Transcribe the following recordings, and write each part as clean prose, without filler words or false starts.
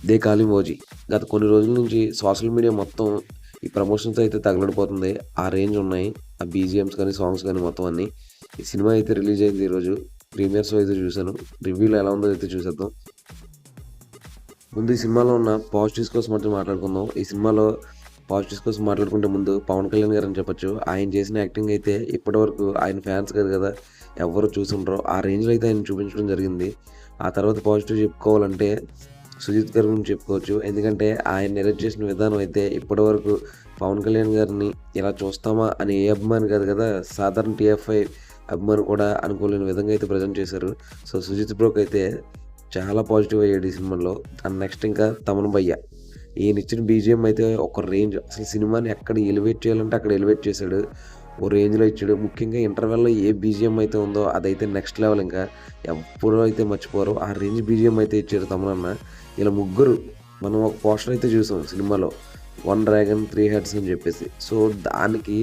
They calling OG. గత కొన్ని రోజుల నుంచి సోషల్ మీడియా మొత్తం ఈ ప్రమోషన్స్ అయితే తగలడిపోతుంది. ఆ రేంజ్ ఉన్నాయి. ఆ బీజీఎమ్స్ కానీ, సాంగ్స్ కానీ మొత్తం అన్నీ. ఈ సినిమా అయితే రిలీజ్ అయింది ఈరోజు. ప్రీమియర్ షో అయితే చూశాను. రివ్యూలో ఎలా ఉందో అయితే చూసేద్దాం. ముందు ఈ సినిమాలో ఉన్న పాజిటివ్స్ కోసం మాత్రం మాట్లాడుకుందాం. ఈ సినిమాలో పాజిటివ్స్ కోసం మాట్లాడుకుంటే ముందు పవన్ కళ్యాణ్ గారు అని చెప్పొచ్చు. ఆయన చేసిన యాక్టింగ్ అయితే ఇప్పటివరకు ఆయన ఫ్యాన్స్ కాదు కదా ఎవరు చూసుండ్రో ఆ రేంజ్లో అయితే ఆయన చూపించడం జరిగింది. ఆ తర్వాత పాజిటివ్ చెప్పుకోవాలంటే సుజిత్ గారి గురించి చెప్పుకోవచ్చు. ఎందుకంటే ఆయన నెరేట్ చేసిన విధానం అయితే ఇప్పటివరకు పవన్ కళ్యాణ్ గారిని ఇలా చూస్తామా అని ఏ అభిమాని కాదు కదా సాధారణ టీఎఫ్ఐ అభిమాని కూడా అనుకోలేని విధంగా అయితే ప్రజెంట్ చేశారు. సో సుజిత్ బ్రోక్ అయితే చాలా పాజిటివ్ అయ్యాడు ఈ సినిమాలో. అండ్ నెక్స్ట్ ఇంకా తమన్ భయ్య ఈయన ఇచ్చిన బీజిఎం అయితే ఒక రేంజ్. అసలు సినిమాని ఎక్కడ ఎలివేట్ చేయాలంటే అక్కడ ఎలివేట్ చేశాడు. ఓ రేంజ్లో ఇచ్చాడు. ముఖ్యంగా ఇంటర్వెల్లో ఏ బీజిఎం అయితే ఉందో అదైతే నెక్స్ట్ లెవెల్. ఇంకా ఎప్పుడో అయితే మర్చిపోరు ఆ రేంజ్ బీజిఎం అయితే ఇచ్చారు తమనన్న. ఇలా ముగ్గురు మనం ఒక పోస్టర్ అయితే చూసాం సినిమాలో, 1 డ్రాగన్ 3 హెడ్స్ అని చెప్పేసి. సో దానికి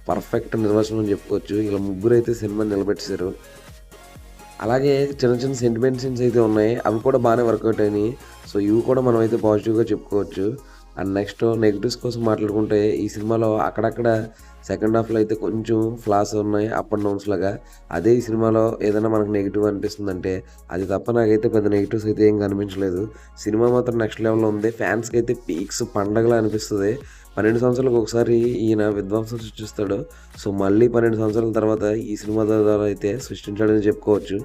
పర్ఫెక్ట్ నిర్వచనం అని చెప్పుకోవచ్చు. ఇలా ముగ్గురు అయితే సినిమాని నిలబెట్టేశారు. అలాగే చిన్న చిన్న సెంటిమెంట్ సీన్స్ అయితే ఉన్నాయి. అవి కూడా బాగానే వర్కౌట్ అయినాయి. సో ఇవి కూడా మనం అయితే పాజిటివ్గా చెప్పుకోవచ్చు. అండ్ నెక్స్ట్ నెగిటివ్స్ కోసం మాట్లాడుకుంటే ఈ సినిమాలో అక్కడక్కడ సెకండ్ హాఫ్లో అయితే కొంచెం ఫ్లాస్ ఉన్నాయి, అప్ అండ్ డౌన్స్ లాగా. అదే ఈ సినిమాలో ఏదైనా మనకు నెగిటివ్ అనిపిస్తుందంటే అది తప్ప నాకైతే పెద్ద నెగిటివ్స్ అయితే ఏం కనిపించలేదు. సినిమా మాత్రం నెక్స్ట్ లెవెల్లో ఉంది. ఫ్యాన్స్కి అయితే పీక్స్ పండగలా అనిపిస్తుంది. 12 సంవత్సరాలకు ఒకసారి ఈయన విధ్వంసం సృష్టిస్తాడు. సో మళ్ళీ 12 సంవత్సరాల తర్వాత ఈ సినిమా ద్వారా అయితే సృష్టించాడని చెప్పుకోవచ్చు.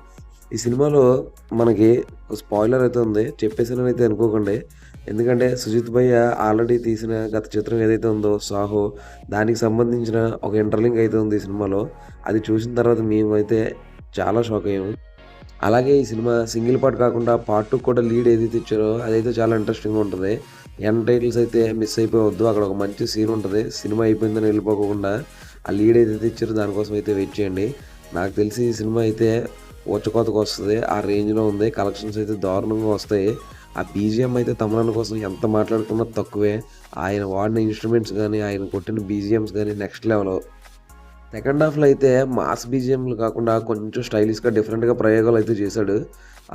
ఈ సినిమాలో మనకి స్పాయిలర్ అయితే ఉంది, చెప్పేసానని అయితే అనుకోకండి. ఎందుకంటే సుజిత్ భయ్య ఆల్రెడీ తీసిన గత చిత్రం ఏదైతే ఉందో సాహో, దానికి సంబంధించిన ఒక ఇంటర్లింక్ అయితే ఉంది ఈ సినిమాలో. అది చూసిన తర్వాత మేము అయితే చాలా షాక్ అయ్యాము. అలాగే ఈ సినిమా సింగిల్ పార్ట్ కాకుండా పార్ట్ 2 కూడా లీడ్ ఏదైతే ఇచ్చారో అదైతే చాలా ఇంట్రెస్టింగ్గా ఉంటుంది. ఎండ్ టైటిల్స్ అయితే మిస్ అయిపోవద్దు. అక్కడ ఒక మంచి సీన్ ఉంటుంది. సినిమా అయిపోయిందని వెళ్ళిపోకుండా ఆ లీడ్ ఏదైతే ఇచ్చారో దానికోసం అయితే వెయిట్ చేయండి. నాకు తెలిసి ఈ సినిమా అయితే ఊచకోతకు వస్తుంది. ఆ రేంజ్లో ఉంది. కలెక్షన్స్ అయితే దారుణంగా వస్తాయి. ఆ బీజిఎం అయితే తమన్ కోసం ఎంత మాట్లాడుకున్నా తక్కువే. ఆయన వాడిన ఇన్స్ట్రుమెంట్స్ కానీ, ఆయన కొట్టిన బీజిఎమ్స్ కానీ నెక్స్ట్ లెవెల్. సెకండ్ హాఫ్లో అయితే మాస్ బీజిఎంలు కాకుండా కొంచెం స్టైలిష్గా డిఫరెంట్గా ప్రయోగాలు అయితే చేశాడు.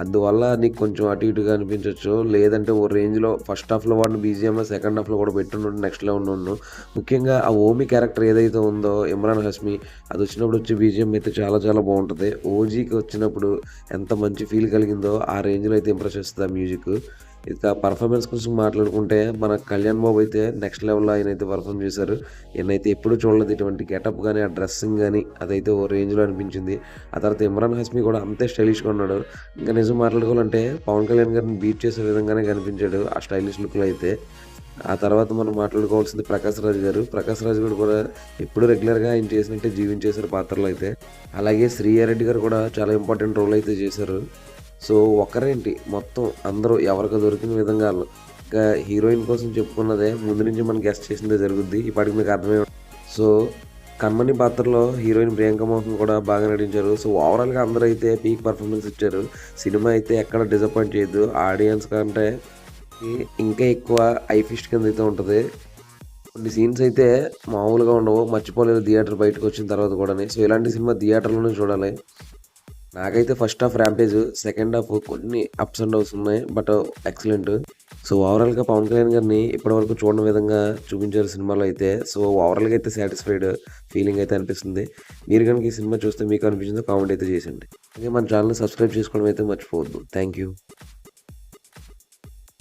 అందువల్ల నీకు కొంచెం అటు ఇటుగా అనిపించవచ్చు. లేదంటే ఓ రేంజ్లో ఫస్ట్ హాఫ్లో వాడిన బీజిఎం సెకండ్ హాఫ్లో కూడా పెట్టున్నాడు నెక్స్ట్ లెవెల్ ఉన్నాడు. ముఖ్యంగా ఆ ఓమి క్యారెక్టర్ ఏదైతే ఉందో ఇమ్రాన్ హష్మి, అది వచ్చినప్పుడు వచ్చే బీజిఎం అయితే చాలా చాలా బాగుంటుంది. ఓజీకి వచ్చినప్పుడు ఎంత మంచి ఫీల్ కలిగిందో ఆ రేంజ్లో అయితే ఇంప్రెస్ చేస్తుంది ఆ మ్యూజిక్. ఇక పర్ఫార్మెన్స్ కోసం మాట్లాడుకుంటే మన కళ్యాణ్ బాబు అయితే నెక్స్ట్ లెవెల్లో ఆయన అయితే పర్ఫామ్ చేశారు. ఈయనైతే ఎప్పుడు చూడలేదు ఇటువంటి గెటప్ కానీ, ఆ డ్రెస్సింగ్ కానీ అదైతే ఓ రేంజ్లో అనిపించింది. ఆ తర్వాత ఇమ్రాన్ హష్మి కూడా అంతే స్టైలిష్గా ఉన్నాడు. ఇంకా నిజం మాట్లాడుకోవాలంటే పవన్ కళ్యాణ్ గారిని బీట్ చేసే విధంగానే కనిపించాడు ఆ స్టైలిష్ లుక్లో అయితే. ఆ తర్వాత మనం మాట్లాడుకోవాల్సింది ప్రకాష్ రాజ్ గారు. ప్రకాష్ రాజ్ గారు కూడా ఎప్పుడు రెగ్యులర్గా ఆయన చేసినట్టే జీవించేశారు పాత్రలు అయితే. అలాగే శ్రీయారెడ్డి గారు కూడా చాలా ఇంపార్టెంట్ రోల్ అయితే చేశారు. సో ఒకరేంటి మొత్తం అందరూ ఎవరికి దొరికిన విధంగా ఇంకా హీరోయిన్ కోసం చెప్పుకున్నదే ముందు నుంచి మనం గెస్ట్ చేసిందే జరుగుద్ది. ఇప్పటికి మీకు అర్థమై. సో కన్మణి పాత్రలో హీరోయిన్ ప్రియాంక మోహన్ కూడా బాగా నటించారు. సో ఓవరాల్గా అందరూ అయితే పీక్ పర్ఫార్మెన్స్ ఇచ్చారు. సినిమా అయితే ఎక్కడ డిసప్పాయింట్ చేయొద్దు. ఆడియన్స్ కంటే ఇంకా ఎక్కువ ఐ ఫిస్ట్ కింద అయితే ఉంటుంది. కొన్ని సీన్స్ అయితే మామూలుగా ఉండవు, మర్చిపోలేదు థియేటర్ బయటకు వచ్చిన తర్వాత కూడా. సో ఇలాంటి సినిమా థియేటర్లోనే చూడాలి. నాకైతే first half rampage, second half కొన్ని అప్స్ అండ్ డౌన్స్ ఉన్నాయి, బట్ ఎక్సలెంట్. సో ఓవరాల్గా పవన్ కళ్యాణ్ గారిని ఇప్పటివరకు చూడని విధంగా చూపించారు సినిమాలో అయితే. సో ఓవరాల్గా అయితే సాటిస్ఫైడ్ ఫీలింగ్ అయితే అనిపిస్తుంది. మీరు కనుక ఈ సినిమా చూస్తే మీకు అనిపించిందో కామెంట్ అయితే చేసండి. అలాగే మన ఛానల్ని సబ్స్క్రైబ్ చేసుకోవడం అయితే మర్చిపోవద్దు. Thank you.